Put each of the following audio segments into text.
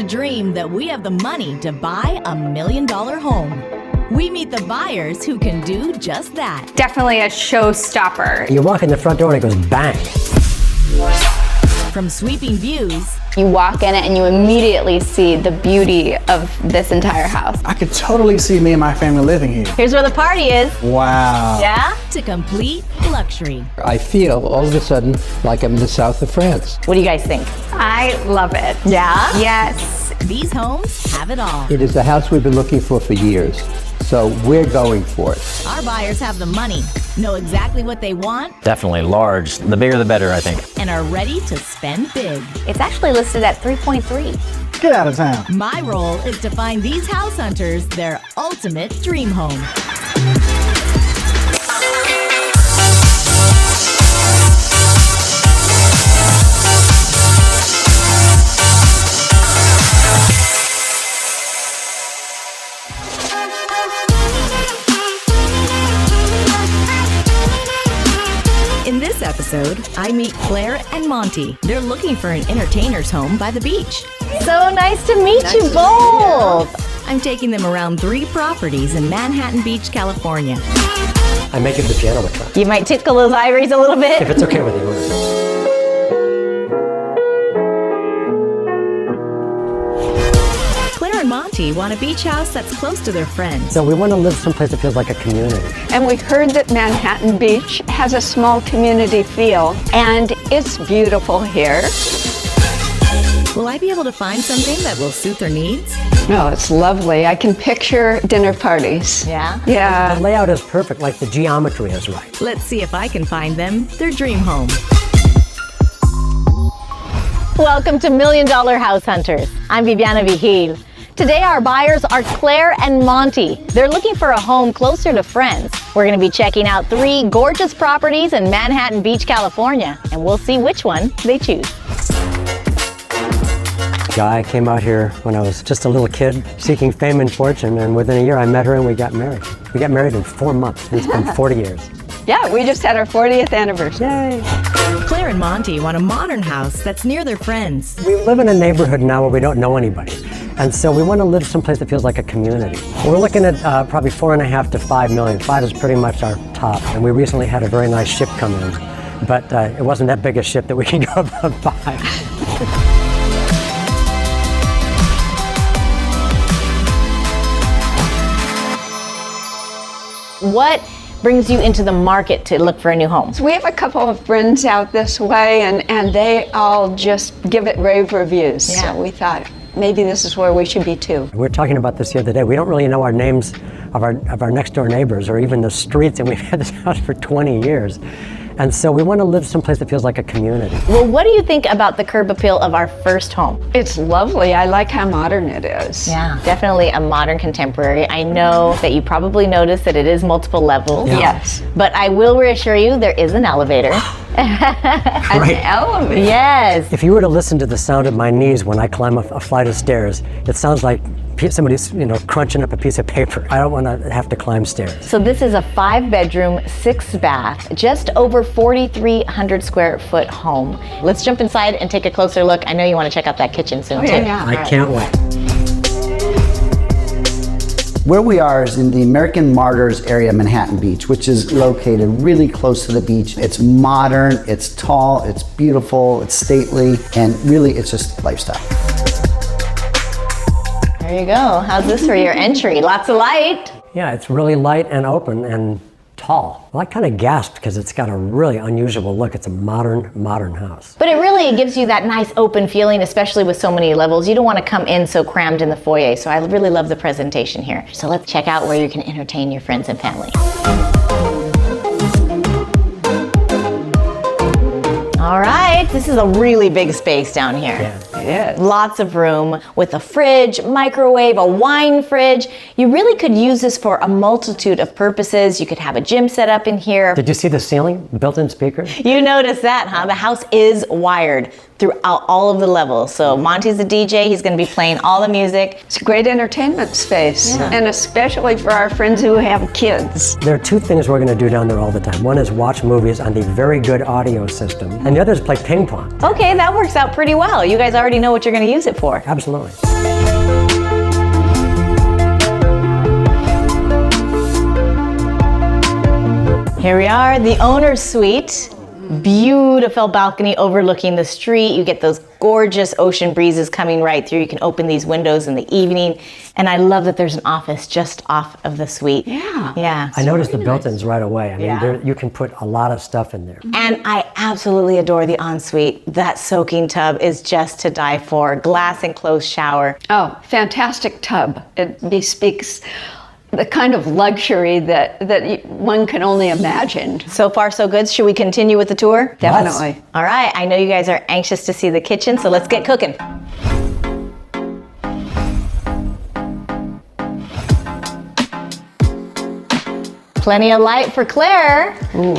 to dream that we have the money to buy $1 million home. We meet the buyers who can do just that. Definitely a showstopper. You walk in the front door and it goes bang. From sweeping views. You walk in it and you immediately see the beauty of this entire house. I could totally see me and my family living here. Here's where the party is. Wow. Yeah? To complete luxury. I feel all of a sudden like I'm in the south of France. What do you guys think? I love it. Yeah? Yes. These homes have it all. It is the house we've been looking for years. So we're going for it. Our buyers have the money, know exactly what they want. Definitely large. The bigger the better, I think. And are ready to spend big. It's actually listed at 3.3. Get out of town. My role is to find these house hunters their ultimate dream home. In this episode, I meet Clair and Monte. They're looking for an entertainer's home by the beach. So nice to meet you both. I'm taking them around 3 properties in Manhattan Beach, California. I make it the piano with her. You might tickle those ivories a little bit. If it's okay with you. Clair and Monte want a beach house that's close to their friends. So we want to live someplace that feels like a community. And we heard that Manhattan Beach has a small community feel, and it's beautiful here. Will I be able to find something that will suit their needs? No, it's lovely. I can picture dinner parties. Yeah? The Yeah. layout is perfect, like the geometry is right. Let's see if I can find them their dream home. Welcome to $1 Million House Hunters. I'm Viviana Vigil. Today our buyers are Clair and Monte. They're looking for a home closer to friends. We're going to be checking out 3 gorgeous properties in Manhattan Beach, California, and we'll see which one they choose. Guy came out here when I was just a little kid seeking fame and fortune, and within a year I met her and we got married. We got married in 4 months, and it's been 40 years. Yeah, we just had our 40th anniversary. Yay! Clair and Monte want a modern house that's near their friends. We live in a neighborhood now where we don't know anybody, and so we want to live someplace that feels like a community. We're looking at probably 4.5 to 5 million. 5 is pretty much our top, and we recently had a very nice ship come in, but it wasn't that big a ship that we can go above 5. What brings you into the market to look for a new home? So we have a couple of friends out this way, and they all just give it rave reviews. Yeah. So we thought maybe this is where we should be too. We were talking about this the other day. We don't really know our names of our next door neighbors or even the streets, and we've had this house for 20 years. And so we want to live someplace that feels like a community. Well, what do you think about the curb appeal of our first home? It's lovely. I like how modern it is. Yeah, definitely a modern contemporary. I know that you probably noticed that it is multiple levels. Yeah. Yes. But I will reassure you, there is an elevator. An elevator. Yes. If you were to listen to the sound of my knees when I climb a flight of stairs, it sounds like somebody's crunching up a piece of paper. I don't want to have to climb stairs. So this is a 5-bedroom, 6-bath, just over 4,300 square foot home. Let's jump inside and take a closer look. I know you want to check out that kitchen soon too. Yeah. I can't wait. Where we are is in the American Martyrs area of Manhattan Beach, which is located really close to the beach. It's modern, it's tall, it's beautiful, it's stately, and really it's just lifestyle. There you go. How's this for your entry? Lots of light. Yeah, it's really light and open and tall. Well, I kind of gasped because it's got a really unusual look. It's a modern house. But it really gives you that nice open feeling, especially with so many levels. You don't want to come in so crammed in the foyer. So I really love the presentation here. So let's check out where you can entertain your friends and family. All right, this is a really big space down here. Yeah. It is. Lots of room with a fridge, microwave, a wine fridge. You really could use this for a multitude of purposes. You could have a gym set up in here. Did you see the ceiling? Built-in speakers? You noticed that, huh? The house is wired. throughout all of the levels. So Monty's the DJ, he's gonna be playing all the music. It's a great entertainment space, and especially for our friends who have kids. There are two things we're going to do down there all the time. One is watch movies on the very good audio system, and the other is play ping pong. Okay, that works out pretty well. You guys already know what you're gonna use it for. Absolutely. Here we are, the owner's suite. Beautiful balcony overlooking the street. You get those gorgeous ocean breezes coming right through. You can open these windows in the evening. And I love that there's an office just off of the suite. Yeah. I noticed the built-ins right away. I mean, Yeah. you can put a lot of stuff in there. And I absolutely adore the ensuite. That soaking tub is just to die for. Glass enclosed shower. Oh, fantastic tub. It bespeaks the kind of luxury that one can only imagine. So far, so good. Should we continue with the tour? Definitely. All right, I know you guys are anxious to see the kitchen, so let's get cooking. Plenty of light for Claire. Ooh,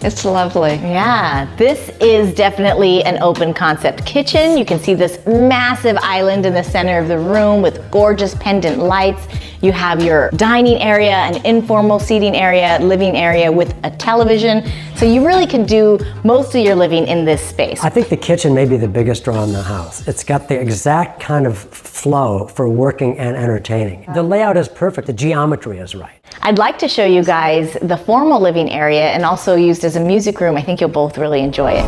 it's lovely. Yeah, this is definitely an open concept kitchen. You can see this massive island in the center of the room with gorgeous pendant lights. You have your dining area, an informal seating area, living area with a television. So you really can do most of your living in this space. I think the kitchen may be the biggest draw in the house. It's got the exact kind of flow for working and entertaining. The layout is perfect, the geometry is right. I'd like to show you guys the formal living area and also used as a music room. I think you'll both really enjoy it.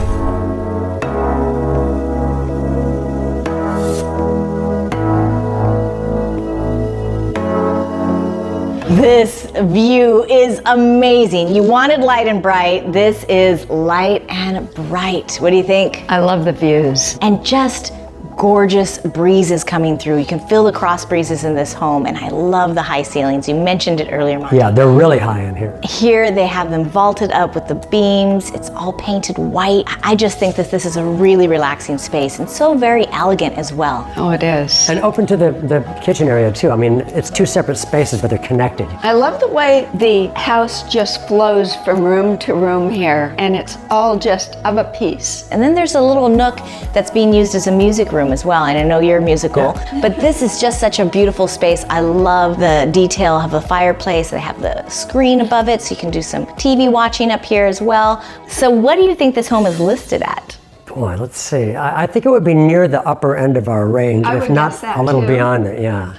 This view is amazing. You wanted light and bright. This is light and bright. What do you think? I love the views. And just gorgeous breezes coming through. You can feel the cross breezes in this home, and I love the high ceilings. You mentioned it earlier, Monty. Yeah, they're really high in here. Here they have them vaulted up with the beams. It's all painted white. I just think that this is a really relaxing space and so very elegant as well. Oh, it is. And open to the kitchen area too. I mean, it's two separate spaces, but they're connected. I love the way the house just flows from room to room here, and it's all just of a piece. And then there's a little nook that's being used as a music room as well. And I know you're musical, but this is just such a beautiful space. I love the detail of the fireplace. They have the screen above it, so you can do some TV watching up here as well. So what do you think this home is listed at? Boy, let's see. I think it would be near the upper end of our range, I if would not guess that a little too. beyond it, yeah.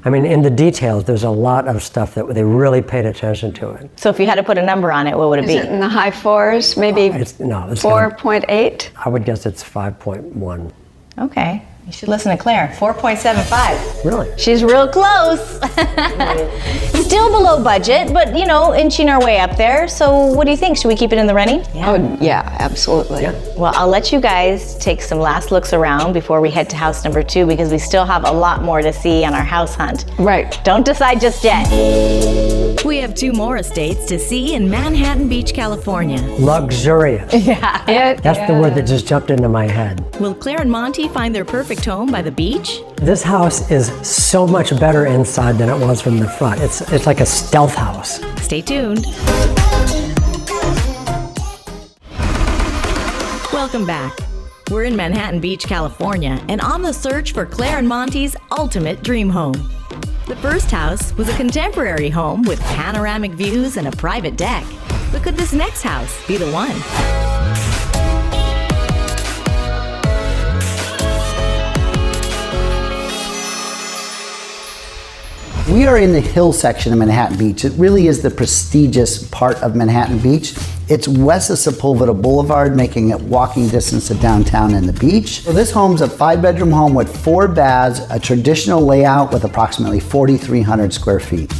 I mean, in the details, there's a lot of stuff that they really paid attention to it. So if you had to put a number on it, what would it Is be? it in the high fours? Maybe It's 4.8? I would guess it's 5.1. Okay, you should listen to Claire. 4.75. Really? She's real close. Still below budget, but you know, inching our way up there. So what do you think? Should we keep it in the running? Oh, yeah, absolutely. Yeah. Well, I'll let you guys take some last looks around before we head to house number 2 because we still have a lot more to see on our house hunt. Right. Don't decide just yet. We have 2 more estates to see in Manhattan Beach, California. Luxurious. That's the word that just jumped into my head. Will Clair and Monte find their perfect home by the beach? This house is so much better inside than it was from the front. It's like a stealth house. Stay tuned. Welcome back. We're in Manhattan Beach, California, and on the search for Clair and Monte's ultimate dream home. The first house was a contemporary home with panoramic views and a private deck. But could this next house be the one? We are in the hill section of Manhattan Beach. It really is the prestigious part of Manhattan Beach. It's west of Sepulveda Boulevard, making it walking distance to downtown and the beach. So this home's a 5-bedroom home with 4 baths, a traditional layout with approximately 4,300 square feet.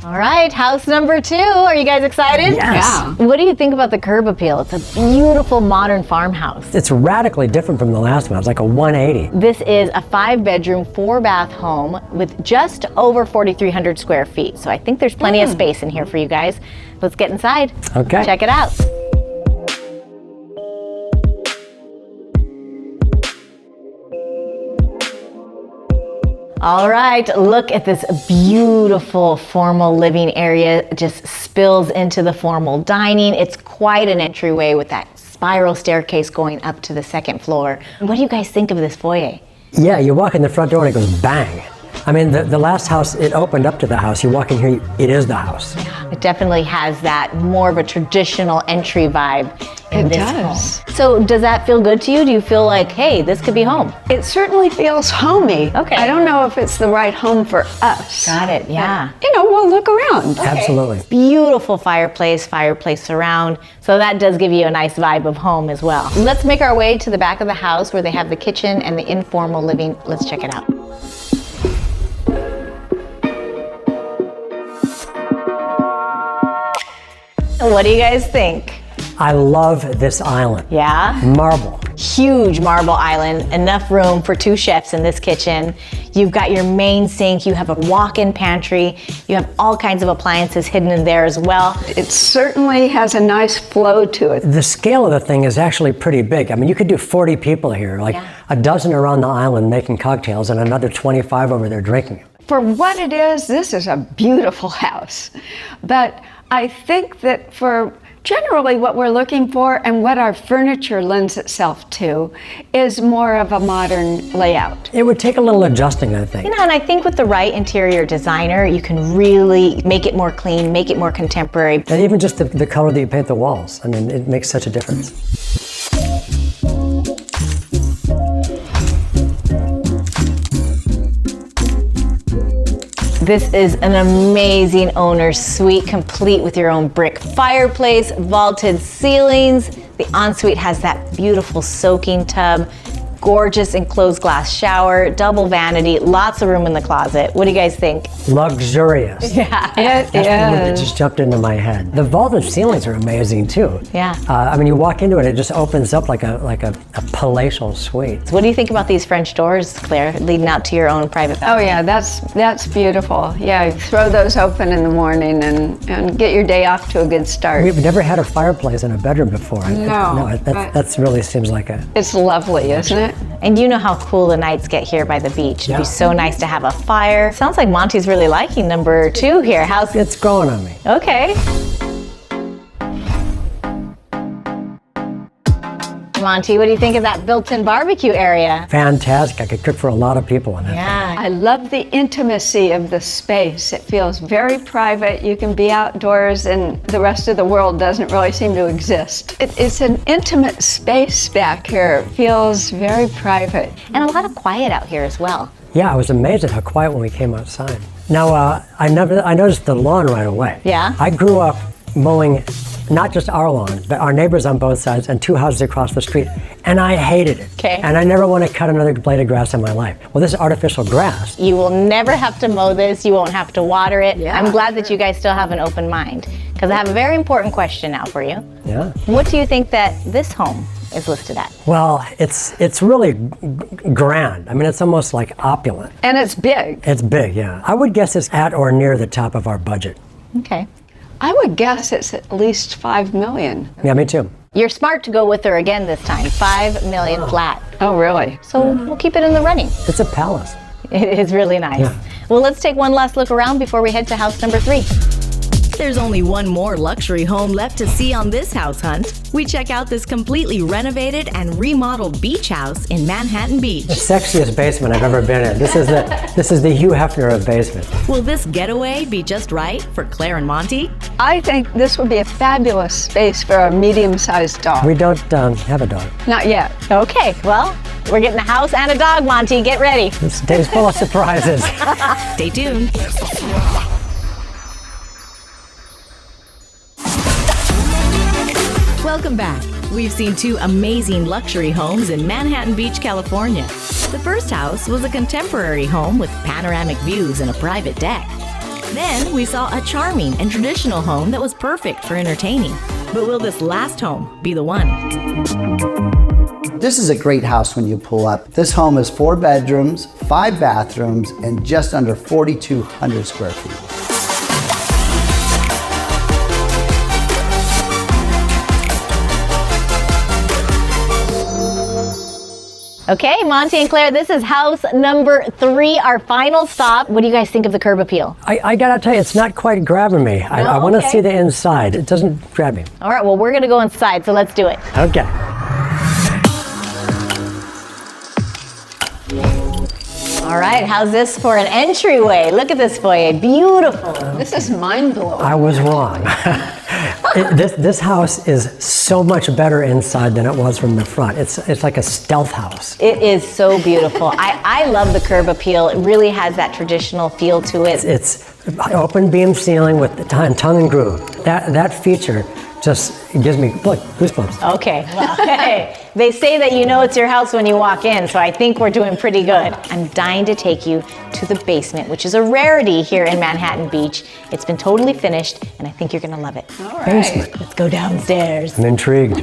All right, house number 2. Are you guys excited? Yes. Yeah. What do you think about the curb appeal? It's a beautiful modern farmhouse. It's radically different from the last one. It's like a 180. This is a 5-bedroom, 4-bath home with just over 4,300 square feet. So I think there's plenty of space in here for you guys. Let's get inside. Okay. Check it out. All right, look at this beautiful formal living area. It just spills into the formal dining. It's quite an entryway with that spiral staircase going up to the second floor. What do you guys think of this foyer? Yeah, you walk in the front door and it goes bang. I mean, the last house, it opened up to the house. You walk in here, it is the house. It definitely has that more of a traditional entry vibe in this home. So does that feel good to you? Do you feel like, hey, this could be home? It certainly feels homey. Okay. I don't know if it's the right home for us. Got it, yeah. But, you know, we'll look around. Absolutely. Beautiful fireplace surround. So that does give you a nice vibe of home as well. Let's make our way to the back of the house where they have the kitchen and the informal living. Let's check it out. What do you guys think? I love this island. Yeah? Marble. Huge marble island, enough room for 2 chefs in this kitchen. You've got your main sink, you have a walk-in pantry, you have all kinds of appliances hidden in there as well. It certainly has a nice flow to it. The scale of the thing is actually pretty big. I mean, you could do 40 people here, like a dozen around the island making cocktails and another 25 over there drinking them. For what it is, this is a beautiful house. But I think that for generally what we're looking for and what our furniture lends itself to is more of a modern layout. It would take a little adjusting, I think. You know, and I think with the right interior designer, you can really make it more clean, make it more contemporary. And even just the color that you paint the walls. I mean, it makes such a difference. This is an amazing owner's suite, complete with your own brick fireplace, vaulted ceilings. The ensuite has that beautiful soaking tub, gorgeous enclosed glass shower, double vanity, lots of room in the closet. What do you guys think? Luxurious. Yeah, That's the word that just jumped into my head. The vaulted ceilings are amazing too. Yeah. I mean, you walk into it, it just opens up like a palatial suite. So what do you think about these French doors, Claire, leading out to your own private Oh balcony? yeah, that's beautiful. Yeah, throw those open in the morning and get your day off to a good start. We've never had a fireplace in a bedroom before. No, That really seems like a... It's lovely, isn't it? And you know how cool the nights get here by the beach. It'd be so nice to have a fire. Sounds like Monty's really liking number 2 here. How's It's growing on me. Okay. Monty, what do you think of that built-in barbecue area? Fantastic. I could cook for a lot of people in that. Yeah. I love the intimacy of the space. It feels very private. You can be outdoors and the rest of the world doesn't really seem to exist. It's an intimate space back here. It feels very private. And a lot of quiet out here as well. Yeah, I was amazed at how quiet when we came outside. Now, I noticed the lawn right away. Yeah? I grew up mowing not just our lawn, but our neighbors on both sides and 2 houses across the street, and I hated it. Okay. And I never want to cut another blade of grass in my life. Well, this is artificial grass. You will never have to mow this. You won't have to water it. Yeah. I'm glad that you guys still have an open mind, because I have a very important question now for you. Yeah. What do you think that this home is listed at? Well, it's really grand. I mean, it's almost like opulent. And it's big. It's big, yeah. I would guess it's at or near the top of our budget. Okay. I would guess it's at least $5 million. Yeah, me too. You're smart to go with her again this time. $5 million flat. Oh, really? So we'll keep it in the running. It's a palace. It is really nice. Yeah. Well, let's take one last look around before we head to house number 3. There's only one more luxury home left to see on this house hunt. We check out this completely renovated and remodeled beach house in Manhattan Beach. The sexiest basement I've ever been in. This is the Hugh Hefner of basement. Will this getaway be just right for Clair and Monte? I think this would be a fabulous space for a medium-sized dog. We don't have a dog. Not yet. Okay, well, we're getting a house and a dog, Monty. Get ready. This day's full of surprises. Stay tuned. Welcome back. We've seen 2 amazing luxury homes in Manhattan Beach, California. The first house was a contemporary home with panoramic views and a private deck. Then we saw a charming and traditional home that was perfect for entertaining. But will this last home be the one? This is a great house when you pull up. This home is 4 bedrooms, 5 bathrooms, and just under 4,200 square feet. Okay, Monty and Claire, this is house number 3, our final stop. What do you guys think of the curb appeal? I gotta tell you, it's not quite grabbing me. I want to see the inside. It doesn't grab me. All right, well, we're gonna go inside, so let's do it. Okay. All right, how's this for an entryway? Look at this foyer, beautiful. This is mind-blowing. I was wrong. This house is so much better inside than it was from the front. It's like a stealth house. It is so beautiful. I love the curb appeal. It really has that traditional feel to it. It's open beam ceiling with the tongue and groove. That feature just gives me, look, goosebumps. Okay, well, hey, they say that you know it's your house when you walk in, so I think we're doing pretty good. I'm dying to take you to the basement, which is a rarity here in Manhattan Beach. It's been totally finished, and I think you're gonna love it. All right. Basement. Let's go downstairs. I'm intrigued.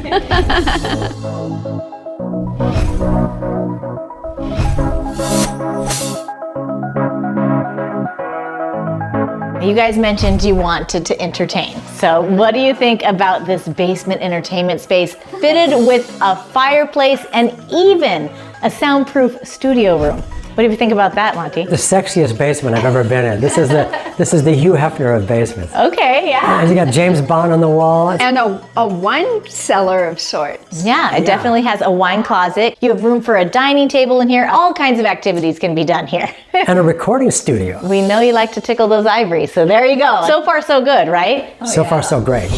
You guys mentioned you wanted to entertain. So what do you think about this basement entertainment space fitted with a fireplace and even a soundproof studio room? What do you think about that, Monty? The sexiest basement I've ever been in. This is the Hugh Hefner of basements. Okay, yeah. And you got James Bond on the wall. And a wine cellar of sorts. Yeah, it definitely has a wine closet. You have room for a dining table in here. All kinds of activities can be done here. And a recording studio. We know you like to tickle those ivories, so there you go. So far, so good, right? So far, so great.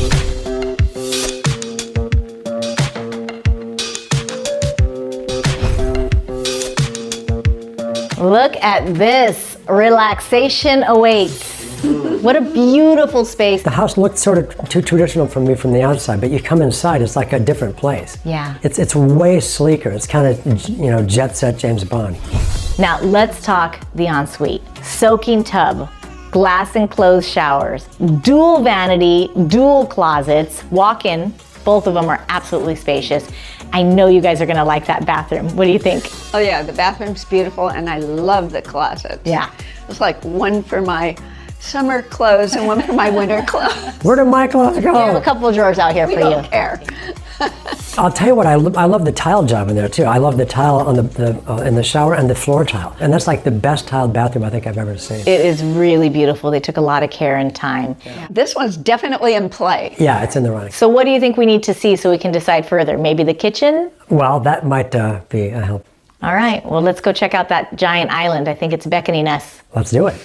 Look at this. Relaxation awaits. What a beautiful space. The house looked sort of too traditional for me from the outside, but you come inside, it's like a different place. Yeah. It's way sleeker. It's kind of, jet set James Bond. Now let's talk the ensuite. Soaking tub, glass enclosed showers, dual vanity, dual closets, walk-in. Both of them are absolutely spacious. I know you guys are gonna like that bathroom. What do you think? Oh yeah, the bathroom's beautiful, and I love the closets. Yeah. It's like one for my summer clothes and one for my winter clothes. Where did my clothes go? We have a couple of drawers out here We for don't you. care. I'll tell you what, I love the tile job in there too. I love the tile on in the shower and the floor tile. And that's like the best tiled bathroom I think I've ever seen. It is really beautiful. They took a lot of care and time. This one's definitely in play. Yeah, it's in the running. So what do you think we need to see so we can decide further? Maybe the kitchen? Well, that might be a help. All right, well, let's go check out that giant island. I think it's beckoning us. Let's do it.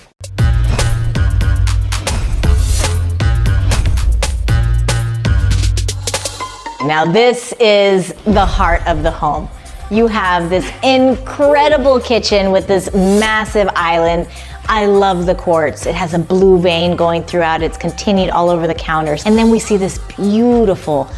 Now this is the heart of the home. You have this incredible kitchen with this massive island. I love the quartz. It has a blue vein going throughout. It's continued all over the counters. And then we see this beautiful,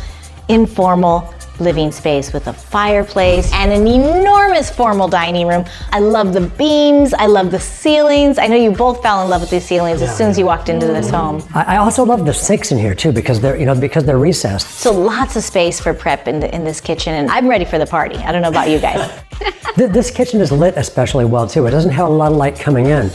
informal living space with a fireplace and an enormous formal dining room. I love the beams. I love the ceilings. I know you both fell in love with these ceilings as soon as you walked into this home. I also love the sinks in here too because they're recessed. So lots of space for prep in this kitchen, and I'm ready for the party. I don't know about you guys. This kitchen is lit especially well too. It doesn't have a lot of light coming in.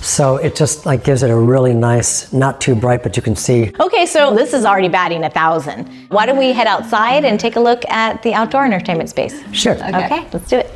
So it just like gives it a really nice, not too bright, but you can see. Okay, so this is already batting 1,000. Why don't we head outside and take a look at the outdoor entertainment space? Sure. Okay, let's do it.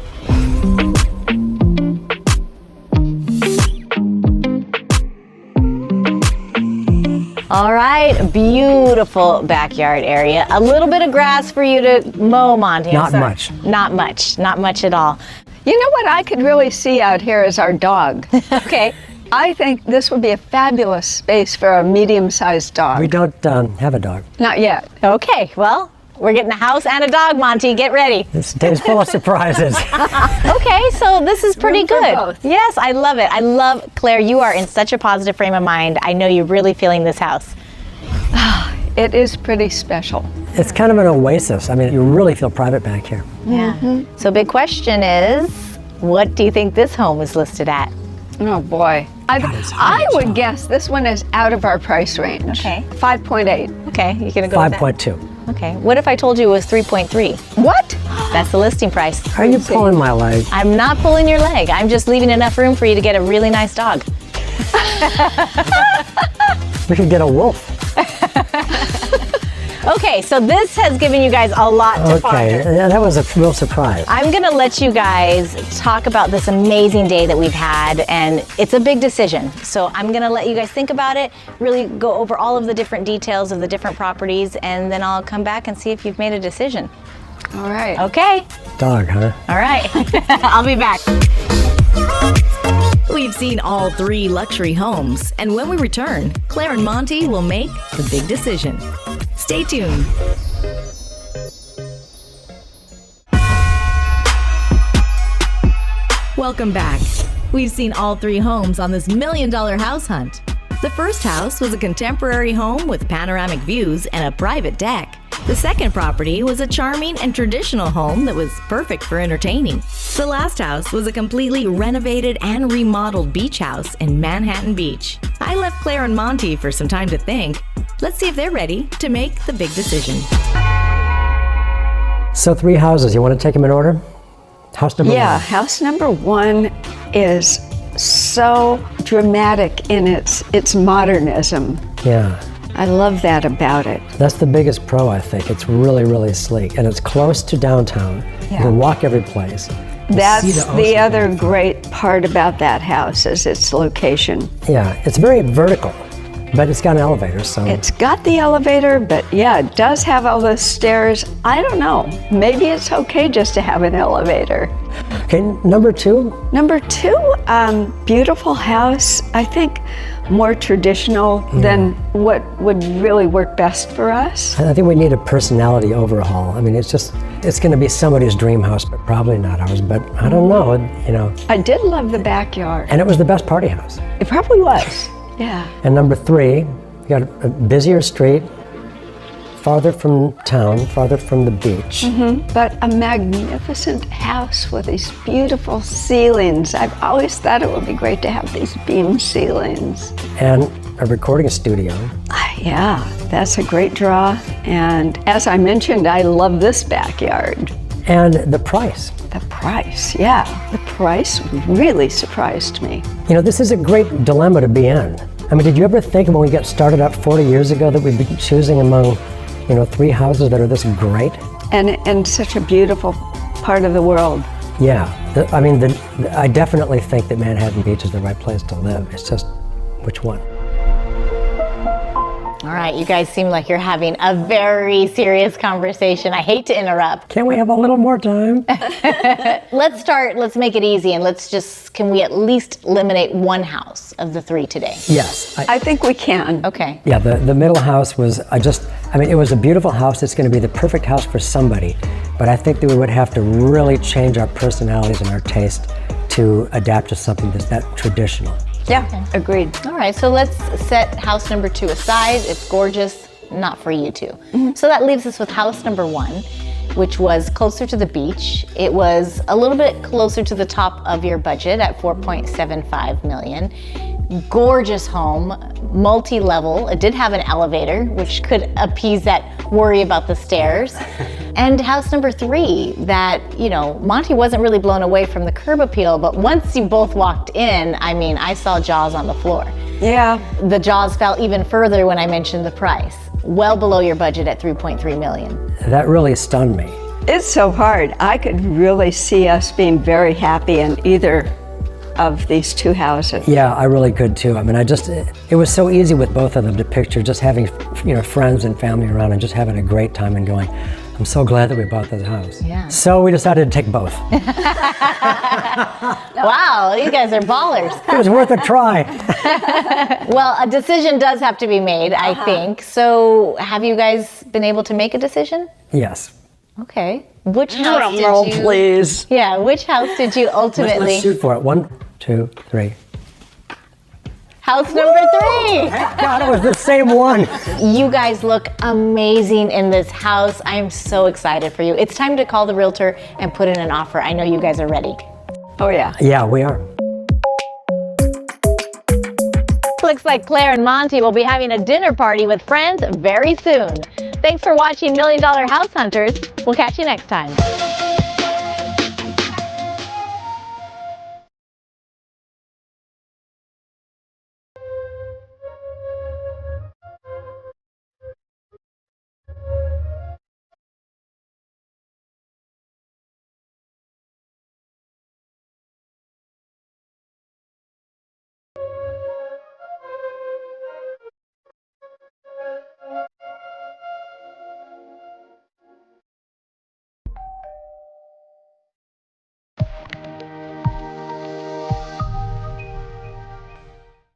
All right, beautiful backyard area. A little bit of grass for you to mow, Monty. Not much. Not much, not much at all. You know what I could really see out here is our dog. Okay. I think this would be a fabulous space for a medium-sized dog. We don't have a dog. Not yet. Okay, well, we're getting a house and a dog, Monty. Get ready. This day's full of surprises. Okay, so this is pretty Room for good. both. Yes, I love it. I love, Claire, you are in such a positive frame of mind. I know you're really feeling this house. It is pretty special. It's kind of an oasis. I mean, you really feel private back here. Yeah. So big question is, what do you think this home is listed at? Oh boy. I would guess this one is out of our price range. Okay. 5.8. Okay, you're gonna go with that? 5.2. Okay, what if I told you it was 3.3? What? That's the listing price. Are you pulling my leg? I'm not pulling your leg. I'm just leaving enough room for you to get a really nice dog. We could get a wolf. Okay, so this has given you guys a lot to ponder. Yeah, that was a real surprise. I'm gonna let you guys talk about this amazing day that we've had, and it's a big decision. So I'm gonna let you guys think about it, really go over all of the different details of the different properties, and then I'll come back and see if you've made a decision. All right. Okay. Dog, huh? All right. I'll be back. We've seen all 3 luxury homes, and when we return, Clair and Monte will make the big decision. Stay tuned. Welcome back. We've seen all 3 homes on this $1 million house hunt. The first house was a contemporary home with panoramic views and a private deck. The second property was a charming and traditional home that was perfect for entertaining. The last house was a completely renovated and remodeled beach house in Manhattan Beach. I left Clair and Monte for some time to think. Let's see if they're ready to make the big decision. So 3 houses, you want to take them in order? House number 1. Yeah, house number 1 is so dramatic in its modernism. Yeah. I love that about it. That's the biggest pro, I think. It's really, really sleek. And it's close to downtown. You can walk every place. That's the other great part about that house is its location. Yeah, it's very vertical, but it's got an elevator, so. It's got the elevator, but yeah, it does have all those stairs. I don't know. Maybe it's okay just to have an elevator. Okay, number 2? Number 2, beautiful house. I think more traditional than what would really work best for us. I think we need a personality overhaul. I mean, it's going to be somebody's dream house, but probably not ours, but I don't know, you know. I did love the backyard. And it was the best party house. It probably was, yeah. And number 3, we got a busier street, farther from town, farther from the beach. But a magnificent house with these beautiful ceilings. I've always thought it would be great to have these beam ceilings. And a recording studio. Yeah, that's a great draw. And as I mentioned, I love this backyard. And the price. The price, yeah. The price really surprised me. You know, this is a great dilemma to be in. I mean, did you ever think when we got started up 40 years ago that we'd be choosing among 3 houses that are this great? And such a beautiful part of the world. Yeah, I definitely think that Manhattan Beach is the right place to live. It's just, which one? All right, you guys seem like you're having a very serious conversation. I hate to interrupt. Can we have a little more time? Let's make it easy, and can we at least eliminate one house of the 3 today? Yes. I think we can. Okay. Yeah, the middle house was, it was a beautiful house. It's going to be the perfect house for somebody, but I think that we would have to really change our personalities and our taste to adapt to something that's that traditional. Yeah, agreed. All right, so let's set house number 2 aside. It's gorgeous, not for you two. So that leaves us with house number 1, which was closer to the beach. It was a little bit closer to the top of your budget at $4.75 million. Gorgeous home, multi-level. It did have an elevator, which could appease that worry about the stairs. And house number 3, that, Monty wasn't really blown away from the curb appeal, but once you both walked in, I saw jaws on the floor. Yeah. The jaws fell even further when I mentioned the price. Well below your budget at $3.3 million. That really stunned me. It's so hard. I could really see us being very happy in either of these 2 houses. Yeah, I really could too. It was so easy with both of them to picture just having, friends and family around and just having a great time and going, I'm so glad that we bought this house. Yeah. So we decided to take both. Wow, you guys are ballers. It was worth a try. Well, a decision does have to be made, I think. So have you guys been able to make a decision? Yes. Okay. Which house did Roll, you? please. Yeah, which house did you ultimately? Let's shoot for it. 1, 2, 3. House number 3. God, it was the same one. You guys look amazing in this house. I'm so excited for you. It's time to call the realtor and put in an offer. I know you guys are ready. Oh, yeah. Yeah, we are. Looks like Clair and Monte will be having a dinner party with friends very soon. Thanks for watching $1 Million House Hunters. We'll catch you next time.